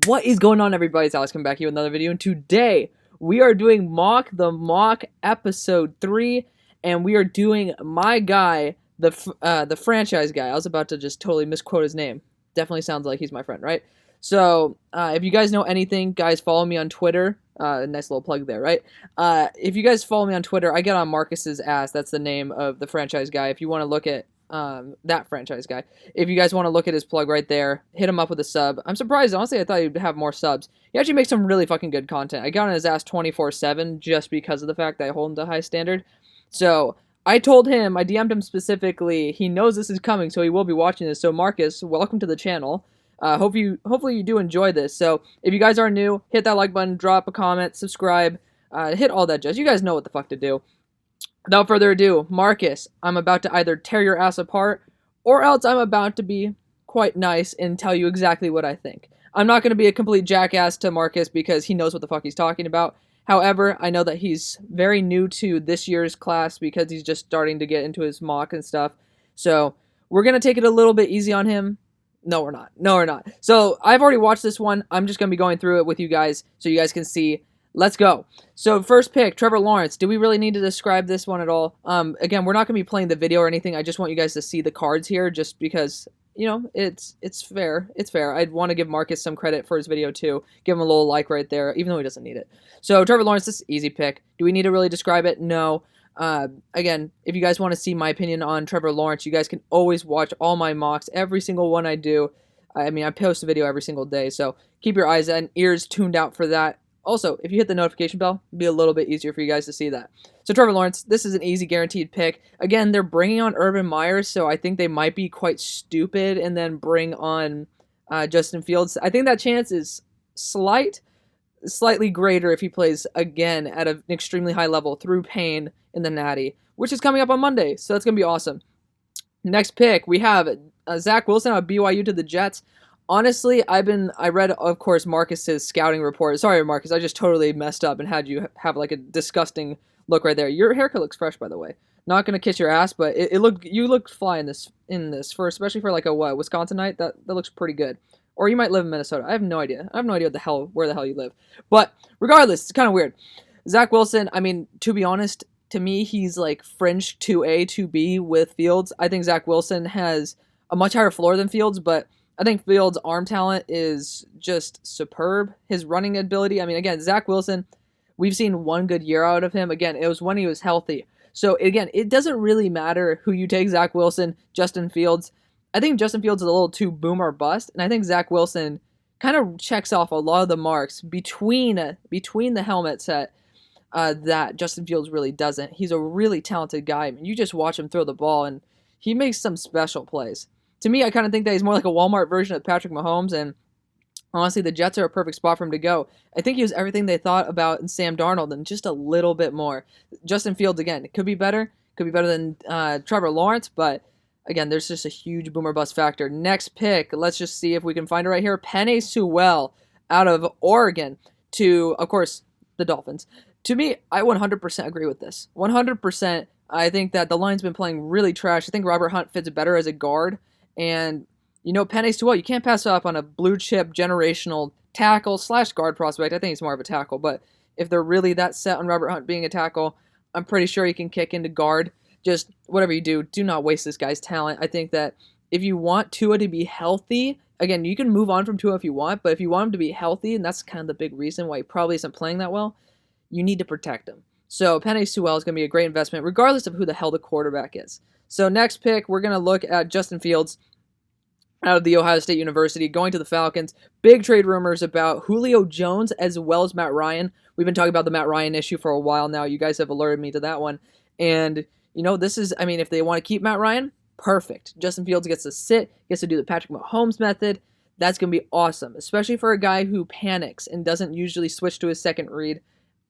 What is going on, everybody? It's Alex coming back here with another video, and today we are doing the mock episode 3, and we are doing my guy, the franchise guy. I was about to just totally misquote his name. Definitely sounds like he's my friend, right? So, if you guys know anything, guys, follow me on Twitter. Nice little plug there, right? If you guys follow me on Twitter, I get on Marcus's ass. That's the name of the franchise guy. If you want to look at that franchise guy. If you guys want to look at his plug right there, hit him up with a sub. I'm surprised, honestly, I thought he'd have more subs. He actually makes some really fucking good content. I got on his ass 24/7 just because of the fact that I hold him to a high standard. So, I told him, I DM'd him specifically, he knows this is coming, so he will be watching this. So, Marcus, welcome to the channel. Hopefully you do enjoy this. So, if you guys are new, hit that like button, drop a comment, subscribe, hit all that jazz. You guys know what the fuck to do. Without further ado, Marcus, I'm about to either tear your ass apart, or else I'm about to be quite nice and tell you exactly what I think. I'm not going to be a complete jackass to Marcus because he knows what the fuck he's talking about. However, I know that he's very new to this year's class because he's just starting to get into his mock and stuff. So, we're going to take it a little bit easy on him. No, we're not. No, we're not. So, I've already watched this one. I'm just going to be going through it with you guys so you guys can see. Let's go. So, first pick, Trevor Lawrence. Do we really need to describe this one at all? Again, we're not going to be playing the video or anything. I just want you guys to see the cards here just because, you know, it's fair. It's fair. I'd want to give Marcus some credit for his video, too. Give him a little like right there, even though he doesn't need it. So, Trevor Lawrence, this is an easy pick. Do we need to really describe it? No. Again, if you guys want to see my opinion on Trevor Lawrence, you guys can always watch all my mocks, every single one I do. I mean, I post a video every single day, so keep your eyes and ears tuned out for that. Also, if you hit the notification bell, it'll be a little bit easier for you guys to see that. So Trevor Lawrence, this is an easy guaranteed pick. Again, they're bringing on Urban Meyer, so I think they might be quite stupid and then bring on Justin Fields. I think that chance is slightly greater if he plays again at an extremely high level through pain in the Natty, which is coming up on Monday, so that's going to be awesome. Next pick, we have Zach Wilson out of BYU to the Jets. Honestly, I read, of course, Marcus's scouting report. Sorry, Marcus, I just totally messed up and had you have like a disgusting look right there. Your haircut looks fresh, by the way. Not gonna kiss your ass, but you look fly in this for especially for like a Wisconsinite. That looks pretty good. Or you might live in Minnesota. I have no idea. I have no idea where the hell you live. But regardless, it's kind of weird. Zach Wilson. I mean, to be honest, to me, he's like fringe 2A, 2B with Fields. I think Zach Wilson has a much higher floor than Fields, but I think Fields' arm talent is just superb. His running ability, I mean, again, Zach Wilson, we've seen one good year out of him. Again, it was when he was healthy. So, again, it doesn't really matter who you take, Zach Wilson, Justin Fields. I think Justin Fields is a little too boom or bust, and I think Zach Wilson kind of checks off a lot of the marks between the helmet set that Justin Fields really doesn't. He's a really talented guy. I mean, you just watch him throw the ball, and he makes some special plays. To me, I kind of think that he's more like a Walmart version of Patrick Mahomes, and honestly, the Jets are a perfect spot for him to go. I think he was everything they thought about in Sam Darnold and just a little bit more. Justin Fields, again, it could be better. Could be better than Trevor Lawrence, but again, there's just a huge boomer bust factor. Next pick, let's just see if we can find it right here. Penei Sewell out of Oregon to, of course, the Dolphins. To me, I 100% agree with this. 100%. I think that the line's been playing really trash. I think Robert Hunt fits better as a guard. And, you know, Penei Sewell, you can't pass up on a blue-chip generational tackle/guard prospect. I think he's more of a tackle, but if they're really that set on Robert Hunt being a tackle, I'm pretty sure he can kick into guard. Just whatever you do not waste this guy's talent. I think that if you want Tua to be healthy, again, you can move on from Tua if you want, but if you want him to be healthy, and that's kind of the big reason why he probably isn't playing that well, you need to protect him. So Penei Sewell is going to be a great investment, regardless of who the hell the quarterback is. So next pick, we're going to look at Justin Fields out of the Ohio State University, going to the Falcons. Big trade rumors about Julio Jones as well as Matt Ryan. We've been talking about the Matt Ryan issue for a while now. You guys have alerted me to that one. And, you know, this is, I mean, if they want to keep Matt Ryan, perfect. Justin Fields gets to sit, gets to do the Patrick Mahomes method. That's going to be awesome, especially for a guy who panics and doesn't usually switch to his second read.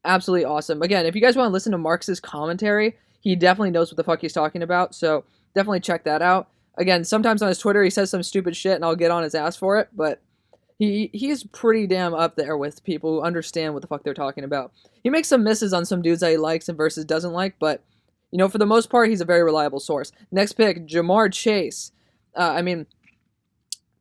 Absolutely awesome. Again, if you guys want to listen to Marcus's commentary, he definitely knows what the fuck he's talking about, so definitely check that out. Again, sometimes on his Twitter he says some stupid shit and I'll get on his ass for it, but he's pretty damn up there with people who understand what the fuck they're talking about. He makes some misses on some dudes that he likes and versus doesn't like, but, you know, for the most part, he's a very reliable source. Next pick, Jamar Chase. I mean,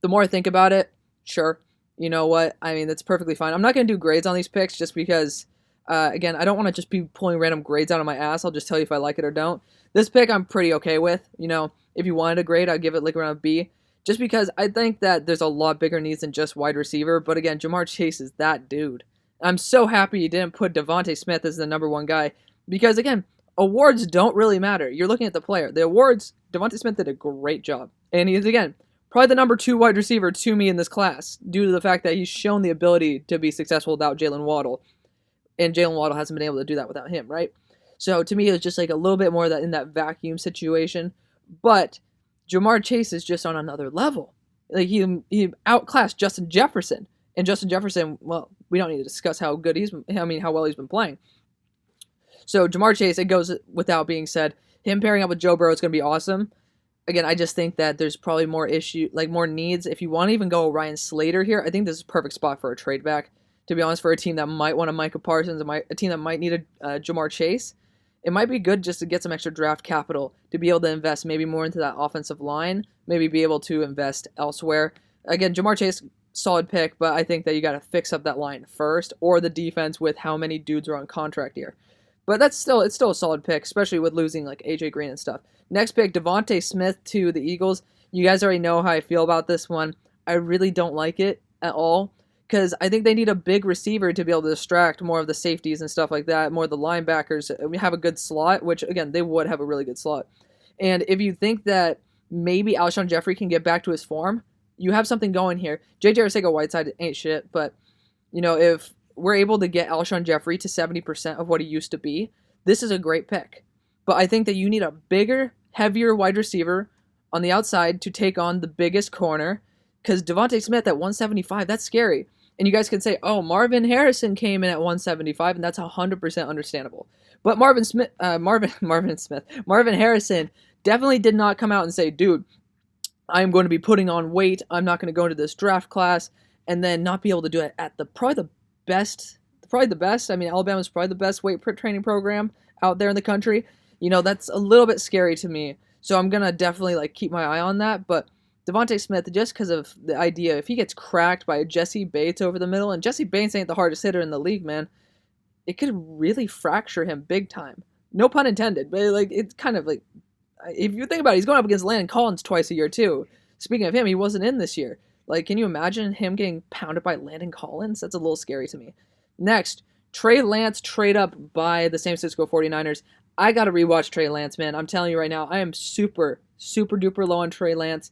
the more I think about it, sure, you know what? I mean, that's perfectly fine. I'm not going to do grades on these picks just because, again, I don't want to just be pulling random grades out of my ass. I'll just tell you if I like it or don't. This pick I'm pretty okay with. You know, if you wanted a grade, I'd give it like around a B. Just because I think that there's a lot bigger needs than just wide receiver. But again, Jamar Chase is that dude. I'm so happy you didn't put Devontae Smith as the number one guy. Because again, awards don't really matter. You're looking at the player. The awards, Devontae Smith did a great job. And he's, again, probably the number 2 wide receiver to me in this class due to the fact that he's shown the ability to be successful without Jalen Waddle. And Jalen Waddle hasn't been able to do that without him, right? So to me, it's just like a little bit more of that in that vacuum situation. But Jamar Chase is just on another level. Like he outclassed Justin Jefferson. And Justin Jefferson, well, we don't need to discuss how well he's been playing. So Jamar Chase, it goes without being said, him pairing up with Joe Burrow is going to be awesome. Again, I just think that there's probably more more needs. If you want to even go Ryan Slater here, I think this is a perfect spot for a trade back. To be honest, for a team that might want a Micah Parsons, a team that might need a Jamar Chase, it might be good just to get some extra draft capital to be able to invest maybe more into that offensive line, maybe be able to invest elsewhere. Again, Jamar Chase, solid pick, but I think that you got to fix up that line first, or the defense with how many dudes are on contract here. But it's still a solid pick, especially with losing like AJ Green and stuff. Next pick, Devontae Smith to the Eagles. You guys already know how I feel about this one. I really don't like it at all because I think they need a big receiver to be able to distract more of the safeties and stuff like that, more of the linebackers. We have a good slot, which, again, they would have a really good slot. And if you think that maybe Alshon Jeffrey can get back to his form, you have something going here. J.J. Arcega-Whiteside ain't shit, but, you know, if we're able to get Alshon Jeffrey to 70% of what he used to be, this is a great pick. But I think that you need a bigger, heavier wide receiver on the outside to take on the biggest corner, because Devontae Smith at 175, that's scary. And you guys can say, oh, Marvin Harrison came in at 175, and that's 100% understandable. But Marvin Harrison definitely did not come out and say, dude, I'm going to be putting on weight, I'm not going to go into this draft class, and then not be able to do it at probably the best. I mean, Alabama's probably the best weight training program out there in the country. You know, that's a little bit scary to me. So I'm going to definitely keep my eye on that. But Devontae Smith, just because of the idea, if he gets cracked by Jesse Bates over the middle, and Jesse Bates ain't the hardest hitter in the league, man, it could really fracture him big time. No pun intended, but it's kind of like, if you think about it, he's going up against Landon Collins twice a year too. Speaking of him, he wasn't in this year. Can you imagine him getting pounded by Landon Collins? That's a little scary to me. Next, Trey Lance trade up by the San Francisco 49ers. I got to rewatch Trey Lance, man. I'm telling you right now, I am super, super duper low on Trey Lance.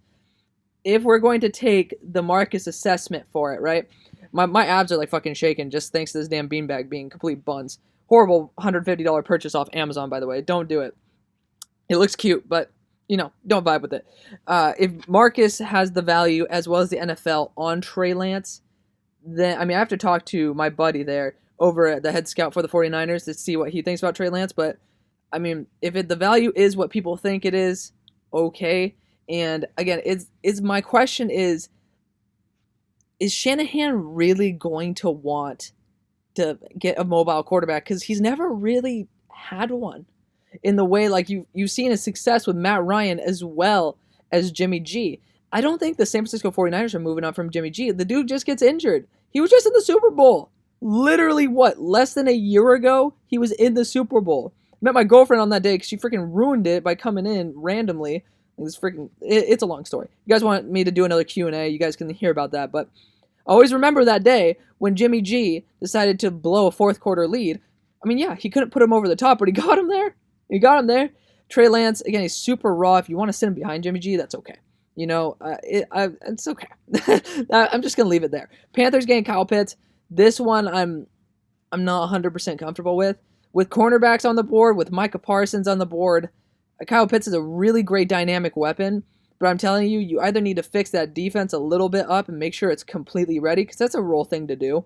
If we're going to take the Marcus assessment for it, right? My abs are fucking shaking just thanks to this damn beanbag being complete buns. Horrible $150 purchase off Amazon, by the way. Don't do it. It looks cute, but, don't vibe with it. If Marcus has the value as well as the NFL on Trey Lance, then, I have to talk to my buddy there over at the head scout for the 49ers to see what he thinks about Trey Lance. But, if the value is what people think it is, okay. And, again, my question is Shanahan really going to want to get a mobile quarterback? Because he's never really had one. In the way, you've seen his success with Matt Ryan as well as Jimmy G. I don't think the San Francisco 49ers are moving on from Jimmy G. The dude just gets injured. He was just in the Super Bowl. Literally, less than a year ago, he was in the Super Bowl. I met my girlfriend on that day because she freaking ruined it by coming in randomly. It's a long story. You guys want me to do another Q&A, you guys can hear about that. But always remember that day when Jimmy G decided to blow a fourth quarter lead. He couldn't put him over the top, but he got him there. Trey Lance, again, he's super raw. If you want to sit him behind Jimmy G, that's okay. It's okay. I'm just going to leave it there. Panthers getting Kyle Pitts. This one I'm not 100% comfortable with. With cornerbacks on the board, with Micah Parsons on the board, Kyle Pitts is a really great dynamic weapon. But I'm telling you, you either need to fix that defense a little bit up and make sure it's completely ready, because that's a role thing to do.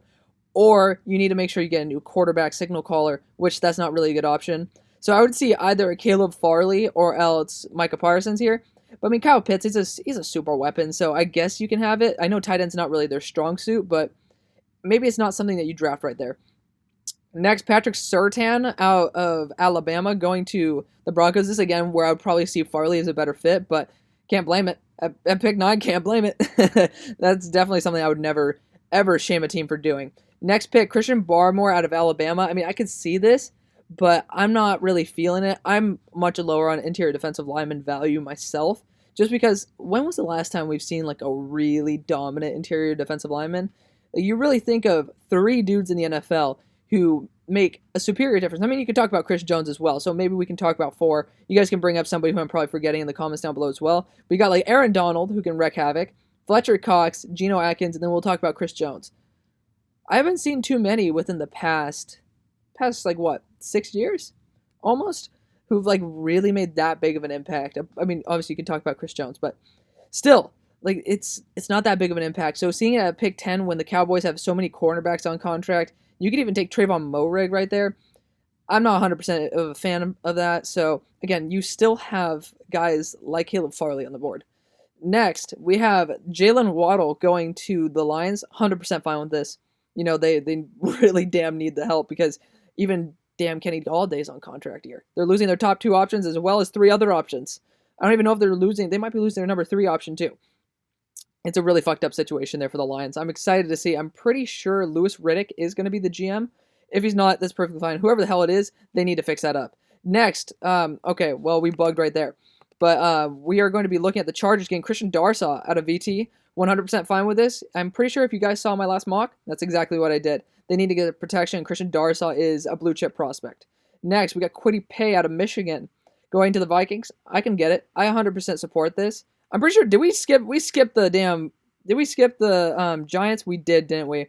Or you need to make sure you get a new quarterback signal caller, which that's not really a good option. So I would see either a Caleb Farley or else Micah Parsons here. But Kyle Pitts, he's a super weapon, so I guess you can have it. I know tight end's not really their strong suit, but maybe it's not something that you draft right there. Next, Patrick Surtain out of Alabama going to the Broncos. This, again, where I would probably see Farley as a better fit, but can't blame it. At pick 9, can't blame it. That's definitely something I would never ever shame a team for doing. Next pick, Christian Barmore out of Alabama. I mean, I could see this, but I'm not really feeling it. I'm much lower on interior defensive lineman value myself, just because when was the last time we've seen like a really dominant interior defensive lineman? You really think of three dudes in the NFL who make a superior difference. I mean, you could talk about Chris Jones as well, so maybe we can talk about four. You guys can bring up somebody who I'm probably forgetting in the comments down below as well. We got like Aaron Donald, who can wreak havoc, Fletcher Cox, Geno Atkins, and then we'll talk about Chris Jones. I haven't seen too many within the past like what, 6 years, almost, who've like really made that big of an impact. I mean, obviously you can talk about Chris Jones, but still, like it's not that big of an impact. So seeing it at pick 10 when the Cowboys have so many cornerbacks on contract, you could even take Trayvon Moehrig right there. I'm not 100% of a fan of that. So again, you still have guys like Caleb Farley on the board. Next, we have Jalen Waddle going to the Lions. 100% fine with this. You know, they really damn need the help because even damn Kenny Galladay's on contract here. They're losing their top two options as well as three other options. I don't even know if they're losing. They might be losing their number 3 option too. It's a really fucked up situation there for the Lions. I'm excited to see. I'm pretty sure Louis Riddick is going to be the GM. If he's not, that's perfectly fine. Whoever the hell it is, they need to fix that up. Next, okay, well, we bugged right there. But we are going to be looking at the Chargers getting Christian Darsaw out of VT. 100% fine with this. I'm pretty sure if you guys saw my last mock, that's exactly what I did. They need to get protection. Christian Darsaw is a blue chip prospect. Next, we got Kwity Paye out of Michigan going to the Vikings. I can get it. I 100% support this. I'm pretty sure, did we skip the Giants? We did, didn't we?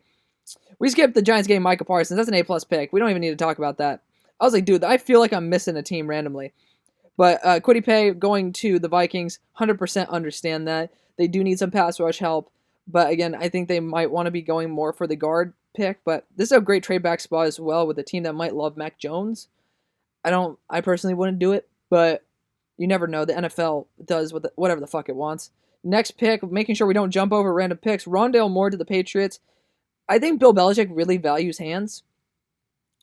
We skipped the Giants game Micah Parsons. That's an A+ pick. We don't even need to talk about that. I was like, dude, I feel like I'm missing a team randomly. But Kwity Paye going to the Vikings, 100% understand that. They do need some pass rush help. But again, I think they might want to be going more for the guard pick. But this is a great trade back spot as well with a team that might love Mac Jones. I personally wouldn't do it, but you never know. The NFL does whatever the fuck it wants. Next pick, making sure we don't jump over random picks. Rondale Moore to the Patriots. I think Bill Belichick really values hands,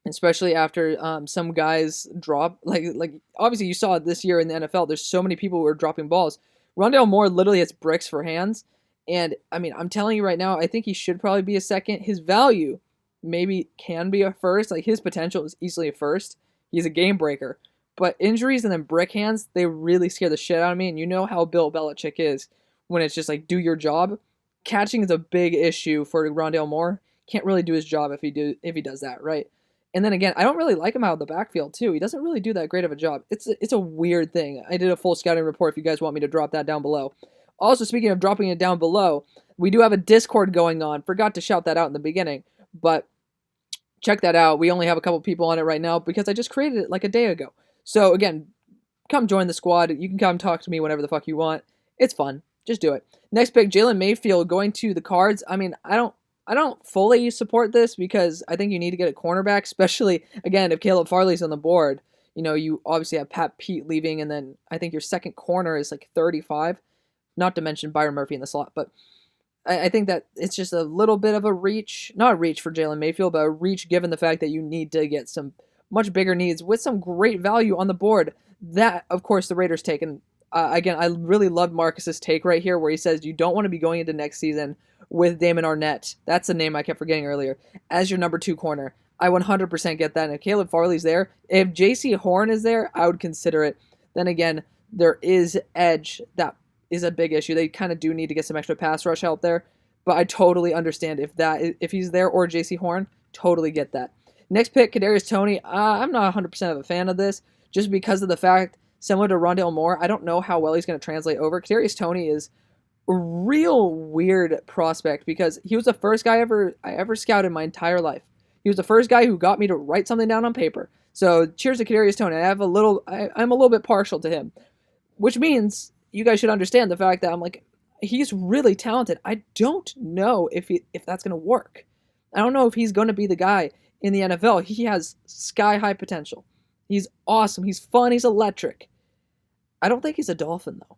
especially after some guys drop. Like obviously you saw it this year in the NFL. There's so many people who are dropping balls. Rondale Moore literally has bricks for hands. And, I mean, I'm telling you right now, I think he should probably be a second. His value maybe can be a first. Like, his potential is easily a first. He's a game breaker. But injuries and then brick hands, they really scare the shit out of me. And you know how Bill Belichick is when it's just like, do your job. Catching is a big issue for Rondale Moore. Can't really do his job if he does that, right? And then again, I don't really like him out of the backfield too. He doesn't really do that great of a job. It's a weird thing. I did a full scouting report if you guys want me to drop that down below. Also, speaking of dropping it down below, we do have a Discord going on. Forgot to shout that out in the beginning, but check that out. We only have a couple people on it right now because I just created it like a day ago. So again, come join the squad. You can come talk to me whenever the fuck you want. It's fun. Just do it. Next pick, Jalen Mayfield going to the Cards. I mean, I don't fully support this because I think you need to get a cornerback, especially, again, if Caleb Farley's on the board. You know, you obviously have Pat Pete leaving, and then I think your second corner is like 35, not to mention Byron Murphy in the slot. But I think that it's just a little bit of a reach, not a reach for Jalen Mayfield, but a reach given the fact that you need to get some much bigger needs with some great value on the board. That, of course, the Raiders taken. Again, I really loved Marcus's take right here where he says you don't want to be going into next season with Damon Arnett. That's the name I kept forgetting earlier. As your number 2 corner. I 100% get that. And if Caleb Farley's there, if J.C. Horn is there, I would consider it. Then again, there is edge. That is a big issue. They kind of do need to get some extra pass rush help there. But I totally understand if he's there or J.C. Horn, totally get that. Next pick, Kadarius Toney. I'm not 100% of a fan of this just because of the fact, similar to Rondale Moore, I don't know how well he's going to translate over. Kadarius Toney is a real weird prospect because he was the first guy I ever scouted my entire life. He was the first guy who got me to write something down on paper. So cheers to Kadarius Toney. I'm a little bit partial to him, which means you guys should understand the fact that I'm like, he's really talented. I don't know if that's going to work. I don't know if he's going to be the guy in the NFL. He has sky-high potential. He's awesome. He's fun. He's electric. I don't think he's a Dolphin, though.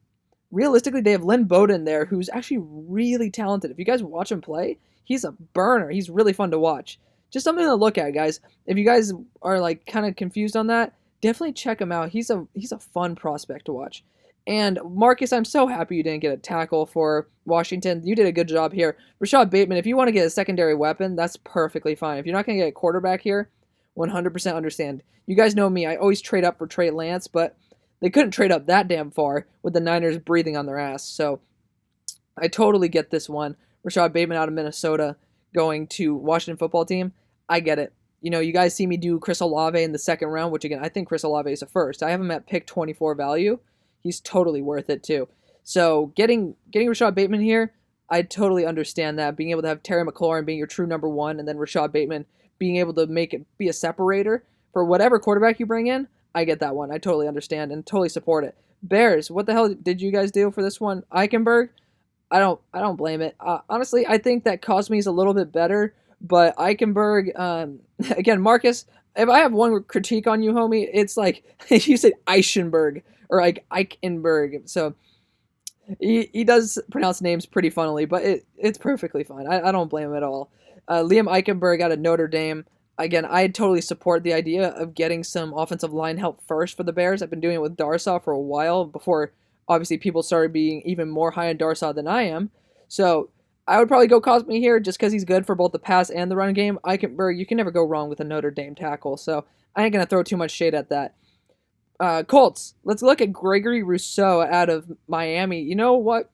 Realistically, they have Lynn Bowden there, who's actually really talented. If you guys watch him play, he's a burner. He's really fun to watch. Just something to look at, guys. If you guys are like kind of confused on that, definitely check him out. He's a fun prospect to watch. And Marcus, I'm so happy you didn't get a tackle for Washington. You did a good job here. Rashad Bateman, if you want to get a secondary weapon, that's perfectly fine. If you're not going to get a quarterback here, 100% understand. You guys know me. I always trade up for Trey Lance, but they couldn't trade up that damn far with the Niners breathing on their ass. So I totally get this one. Rashad Bateman out of Minnesota going to Washington football team. I get it. You guys see me do Chris Olave in the second round, which again, I think Chris Olave is a first. I have him at pick 24 value. He's totally worth it too. So getting Rashad Bateman here, I totally understand that. Being able to have Terry McLaurin being your true number one, and then Rashad Bateman being able to make it be a separator for whatever quarterback you bring in, I get that one. I totally understand and totally support it. Bears, what the hell did you guys do for this one? Eichenberg, I don't blame it. Honestly, I think that Cosme is a little bit better, but Eichenberg, again, Marcus, if I have one critique on you, homie, it's like you said Eichenberg or like Eichenberg. So he does pronounce names pretty funnily, but it's perfectly fine. I don't blame him at all. Liam Eichenberg out of Notre Dame. Again, I totally support the idea of getting some offensive line help first for the Bears. I've been doing it with Darsaw for a while before, obviously, people started being even more high on Darsaw than I am. So I would probably go Cosme here just because he's good for both the pass and the run game. Eichenberg, you can never go wrong with a Notre Dame tackle, so I ain't going to throw too much shade at that. Colts, let's look at Gregory Rousseau out of Miami. You know what?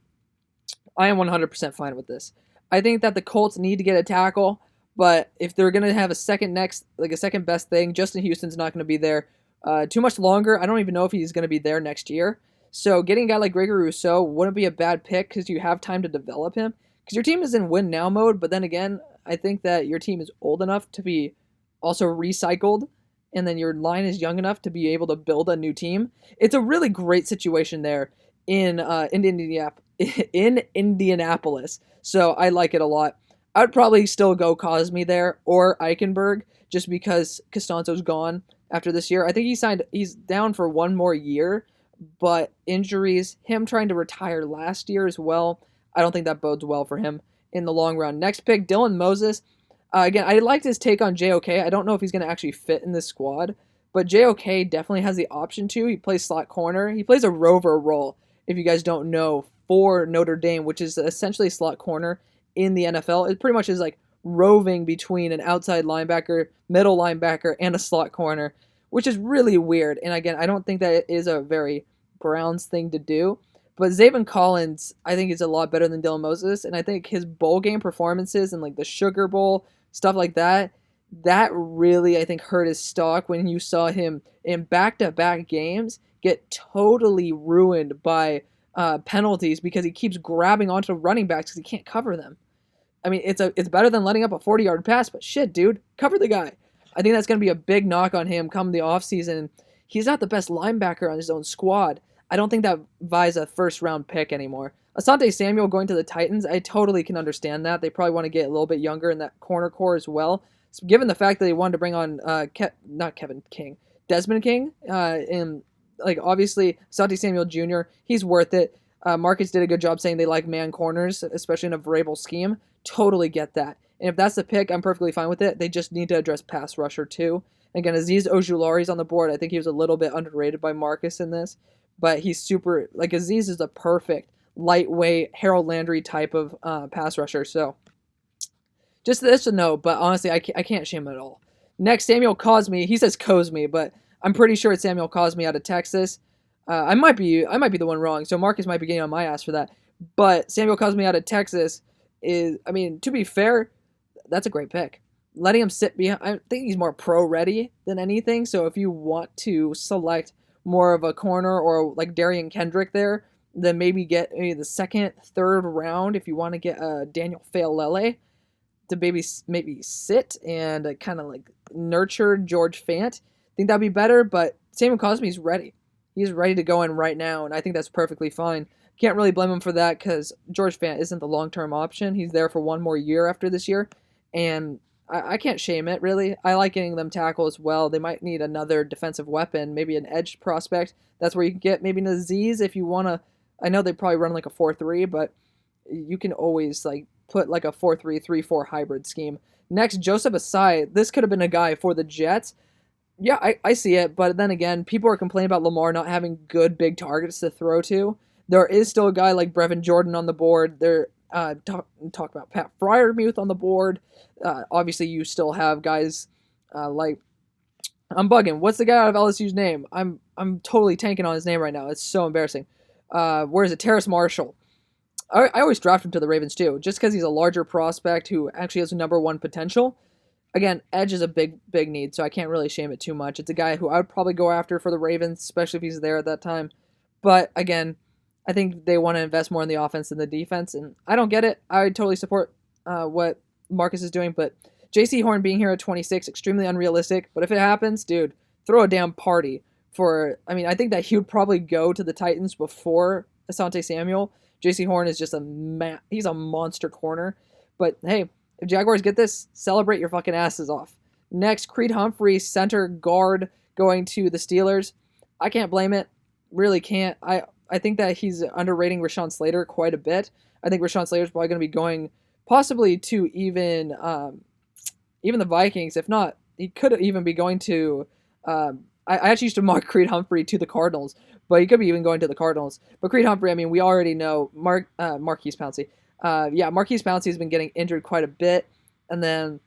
I am 100% fine with this. I think that the Colts need to get a tackle, but if they're going to have a second best thing, Justin Houston's not going to be there too much longer. I don't even know if he's going to be there next year. So getting a guy like Gregory Rousseau wouldn't be a bad pick because you have time to develop him. Because your team is in win now mode, but then again, I think that your team is old enough to be also recycled, and then your line is young enough to be able to build a new team. It's a really great situation there in Indianapolis. So I like it a lot. I'd probably still go Cosme there or Eichenberg just because Costanzo's gone after this year. I think he's down for one more year, but injuries, him trying to retire last year as well, I don't think that bodes well for him in the long run. Next pick, Dylan Moses. Again, I liked his take on JOK. I don't know if he's going to actually fit in this squad, but JOK definitely has the option to. He plays slot corner. He plays a rover role, if you guys don't know, for Notre Dame, which is essentially slot corner in the NFL. It pretty much is like roving between an outside linebacker, middle linebacker, and a slot corner, which is really weird. And again, I don't think that is a very Browns thing to do. But Zaven Collins, I think, is a lot better than Dylan Moses, and I think his bowl game performances and like the Sugar Bowl, stuff like that, that really, I think, hurt his stock when you saw him in back-to-back games get totally ruined by penalties because he keeps grabbing onto running backs because he can't cover them. I mean, it's better than letting up a 40-yard pass, but shit, dude, cover the guy. I think that's going to be a big knock on him come the offseason. He's not the best linebacker on his own squad. I don't think that vies a first-round pick anymore. Asante Samuel going to the Titans, I totally can understand that. They probably want to get a little bit younger in that corner core as well. So given the fact that they wanted to bring on Desmond King, and like obviously Asante Samuel Jr., he's worth it. Marcus did a good job saying they like man corners, especially in a variable scheme. Totally get that. And if that's the pick, I'm perfectly fine with it. They just need to address pass rusher too. Again, Azeez Ojulari's on the board. I think he was a little bit underrated by Marcus in this. But he's super, like Azeez is a perfect lightweight Harold Landry type of pass rusher. So just this to know, but honestly, I can't shame him at all. Next, Samuel Cosme. He says Cosme, but I'm pretty sure it's Samuel Cosme out of Texas. I might be the one wrong, so Marcus might be getting on my ass for that. But Samuel Cosme out of Texas is, I mean, to be fair, that's a great pick. Letting him sit behind, I think he's more pro-ready than anything, so if you want to select more of a corner or like Darian Kendrick there, then maybe get the second, third round if you want to get Daniel Failele to maybe sit and kind of like nurture George Fant. I think that'd be better, but Samuel Cosme's ready. He's ready to go in right now, and I think that's perfectly fine. Can't really blame him for that because George Fant isn't the long-term option. He's there for one more year after this year, and I can't shame it, really. I like getting them tackle as well. They might need another defensive weapon, maybe an edge prospect. That's where you can get maybe an Azeez if you want to. I know they probably run like a 4-3, but you can always like put like a 4-3, 3-4 hybrid scheme. Next, Joseph Asai. This could have been a guy for the Jets. Yeah, I see it, but then again, people are complaining about Lamar not having good big targets to throw to. There is still a guy like Brevin Jordan on the board. There, talk about Pat Fryermuth on the board. Obviously, you still have guys like I'm bugging. What's the guy out of LSU's name? I'm totally tanking on his name right now. It's so embarrassing. Where is it? Terrace Marshall. I always draft him to the Ravens too, just because he's a larger prospect who actually has number one potential. Again, edge is a big need, so I can't really shame it too much. It's a guy who I would probably go after for the Ravens, especially if he's there at that time. But again, I think they want to invest more in the offense than the defense, and I don't get it. I totally support what Marcus is doing, but J.C. Horn being here at 26, extremely unrealistic. But if it happens, dude, throw a damn party for. I mean, I think that he would probably go to the Titans before Asante Samuel. J.C. Horn is just he's a monster corner. But hey, if Jaguars get this, celebrate your fucking asses off. Next, Creed Humphrey, center guard, going to the Steelers. I can't blame it. Really can't. I think that he's underrating Rashawn Slater quite a bit. I think Rashawn Slater is probably going to be going possibly to even the Vikings. If not, he could even be going to. I actually used to mark Creed Humphrey to the Cardinals, but he could be even going to the Cardinals. But Creed Humphrey, I mean, we already know Marquise Pouncey. Marquise Pouncey has been getting injured quite a bit, and then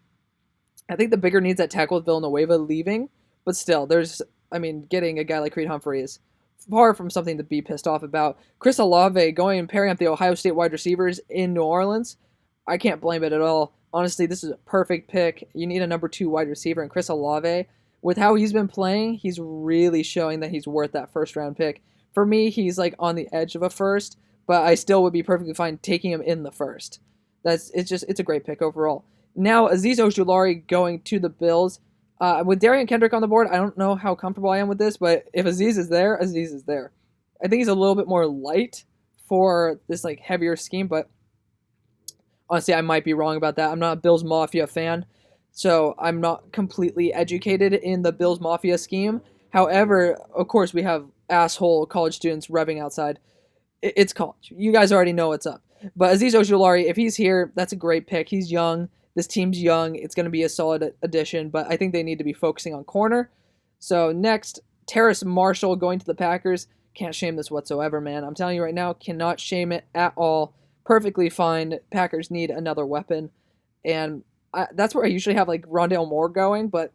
I think the bigger needs at tackle with Villanueva leaving. But still, getting a guy like Creed Humphrey is far from something to be pissed off about. Chris Olave going and pairing up the Ohio State wide receivers in New Orleans. I can't blame it at all. Honestly, this is a perfect pick. You need a number 2 wide receiver, and Chris Olave, with how he's been playing, he's really showing that he's worth that first round pick. For me, he's like on the edge of a first, but I still would be perfectly fine taking him in the first. It's a great pick overall. Now, Azeez Ojulari going to the Bills. With Darian Kendrick on the board, I don't know how comfortable I am with this, but if Azeez is there, Azeez is there. I think he's a little bit more light for this like heavier scheme, but honestly, I might be wrong about that. I'm not a Bills Mafia fan, so I'm not completely educated in the Bills Mafia scheme. However, of course, we have asshole college students revving outside. It's college. You guys already know what's up. But Azeez Ojulari, if he's here, that's a great pick. He's young. This team's young. It's going to be a solid addition, but I think they need to be focusing on corner. So next, Terrace Marshall going to the Packers. Can't shame this whatsoever, man. I'm telling you right now, cannot shame it at all. Perfectly fine. Packers need another weapon. And that's where I usually have like Rondale Moore going, but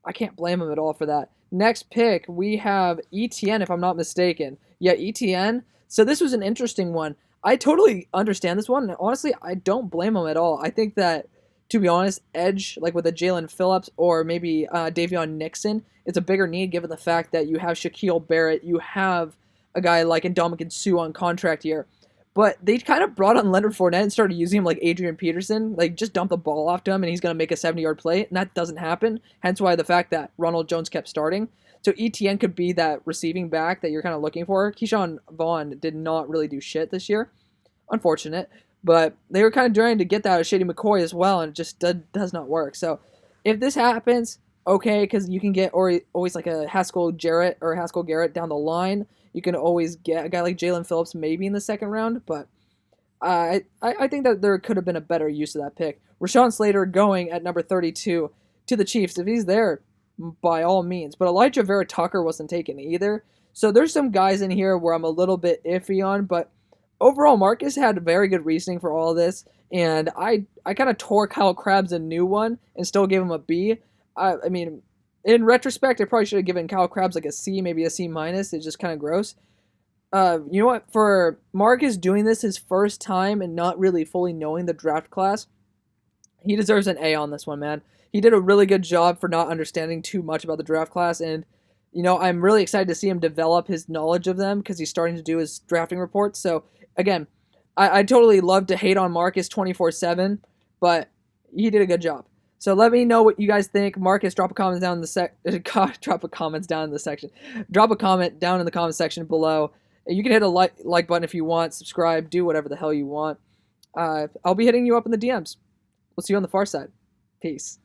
I can't blame him at all for that. Next pick, we have ETN, if I'm not mistaken. Yeah, ETN. So this was an interesting one. I totally understand this one, and honestly, I don't blame him at all. I think that, to be honest, edge, like with a Jalen Phillips or maybe Davion Nixon, it's a bigger need given the fact that you have Shaquille Barrett, you have a guy like Ndamukong Suh on contract here. But they kind of brought on Leonard Fournette and started using him like Adrian Peterson, like just dump the ball off to him and he's going to make a 70-yard play, and that doesn't happen. Hence why the fact that Ronald Jones kept starting. So ETN could be that receiving back that you're kind of looking for. Keyshawn Vaughn did not really do shit this year. Unfortunate. But they were kind of trying to get that out of Shady McCoy as well, and it just does not work. So if this happens, okay, because you can get always like a Haskell Garrett down the line. You can always get a guy like Jalen Phillips maybe in the second round, but I think that there could have been a better use of that pick. Rashawn Slater going at number 32 to the Chiefs. If he's there, by all means. But Elijah Vera Tucker wasn't taken either. So there's some guys in here where I'm a little bit iffy on, but overall, Marcus had very good reasoning for all of this, and I kind of tore Kyle Krabs a new one and still gave him a B. I mean, in retrospect, I probably should have given Kyle Krabs like a C, maybe a C minus. It's just kind of gross. You know what? For Marcus doing this his first time and not really fully knowing the draft class, he deserves an A on this one, man. He did a really good job for not understanding too much about the draft class, and I'm really excited to see him develop his knowledge of them because he's starting to do his drafting reports. So again, I totally love to hate on Marcus 24/7, but he did a good job. So let me know what you guys think. Marcus, drop a comment down in the drop a comments down in the section. Drop a comment down in the comment section below. You can hit a like button if you want, subscribe, do whatever the hell you want. I'll be hitting you up in the DMs. We'll see you on the far side. Peace.